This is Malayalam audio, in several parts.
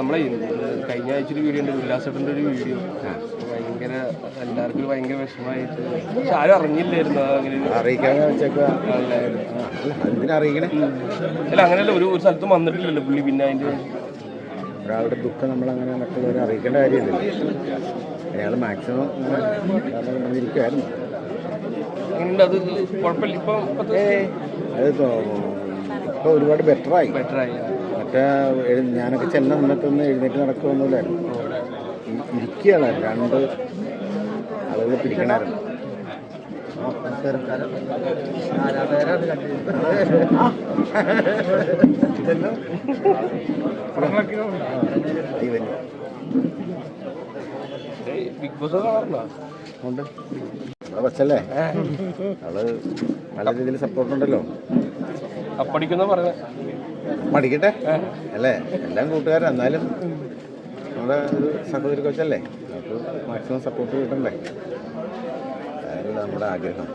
നമ്മളെ കഴിഞ്ഞ ആഴ്ച ഒരു വീഡിയോ ഉണ്ട്, ഉല്ലാസേട്ടൻ്റെ ഒരു വീഡിയോ. ഭയങ്കര എല്ലാവർക്കും ഭയങ്കര വിഷമമായിട്ട്, പക്ഷെ ആരും അറിഞ്ഞില്ലായിരുന്നു. അങ്ങനെ അല്ല, അങ്ങനെയല്ല, ഒരു സ്ഥലത്തും വന്നിട്ടില്ലല്ലോ പുള്ളി. പിന്നെ അതിൻ്റെ ഒരാളുടെ ദുഃഖം നമ്മളങ്ങനെ മറ്റുള്ളവരെ അറിയിക്കേണ്ട കാര്യമില്ല. അയാൾ മാക്സിമം ഇരിക്കുമായിരുന്നു. അങ്ങനെയുണ്ട്, അത് കുഴപ്പമില്ല. ഇപ്പോൾ ഒരുപാട് ബെറ്ററായി. മറ്റേ ഞാനൊക്കെ ചെന്ന സമയത്തൊന്നും എഴുന്നേറ്റ് നടക്കുകയൊന്നുമില്ലായിരുന്നു. ഇരിക്കുകയാണ്, രണ്ട് ആളുകൾ പിടിക്കണമായിരുന്നു. ബിഗ് ബോസ് കാണാറുണ്ടോ? ഉണ്ട്, നമ്മുടെ ബസ്സല്ലേ, അവള് നല്ല രീതിയിൽ സപ്പോർട്ടുണ്ടല്ലോ. അപ്പടിക്കുന്ന പറഞ്ഞ പഠിക്കട്ടെ അല്ലേ, എല്ലാം കൂട്ടുകാരാ. എന്നാലും നമ്മുടെ ഒരു സഹോദരി കൊച്ചല്ലേ, നമുക്ക് മാക്സിമം സപ്പോർട്ട് കിട്ടണ്ടേ, അതായത് നമ്മുടെ ആഗ്രഹം.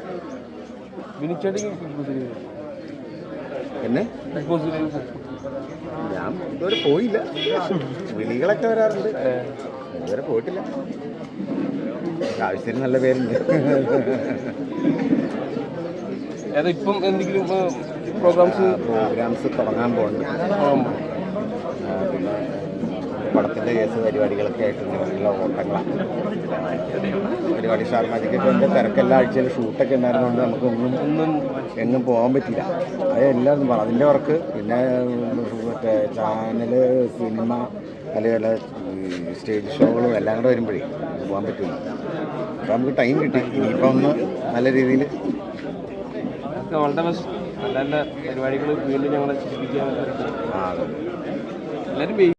പിന്നെ ഞാൻ ഇതുവരെ പോയില്ല, വിളികളൊക്കെ വരാറുണ്ട്, ഇതുവരെ പോയിട്ടില്ല. ആവശ്യത്തിന് നല്ല പേരുണ്ട്. ഇപ്പം എന്തെങ്കിലും പ്രോഗ്രാംസ് തുടങ്ങാൻ പോകുന്നുണ്ട്. പിന്നെ പടത്തിൻ്റെ കേസ് പരിപാടികളൊക്കെ ആയിട്ട് നല്ല ഓട്ടങ്ങളാണ്. പരിപാടി സ്റ്റാർ മാജിക്കൊക്കെ എൻ്റെ തിരക്കെല്ലാ ആഴ്ചയിലും ഷൂട്ടൊക്കെ ഉണ്ടായിരുന്നുകൊണ്ട് നമുക്കൊന്നും എങ്ങും പോകാൻ പറ്റില്ല. അതെല്ലാം അതിൻ്റെ വർക്ക്, പിന്നെ മറ്റേ ചാനല്, സിനിമ, അല്ലെങ്കിൽ സ്റ്റേജ് ഷോകളും എല്ലാം കൂടെ വരുമ്പോഴേ പോകാൻ പറ്റില്ല. അപ്പോൾ നമുക്ക് ടൈം കിട്ടി. ഇനിയിപ്പോൾ ഒന്ന് നല്ല രീതിയിൽ വളരെ നല്ല നല്ല പരിപാടികൾ വീണ്ടും ഞങ്ങളെ ചിരിപ്പിക്കാൻ എല്ലാവരും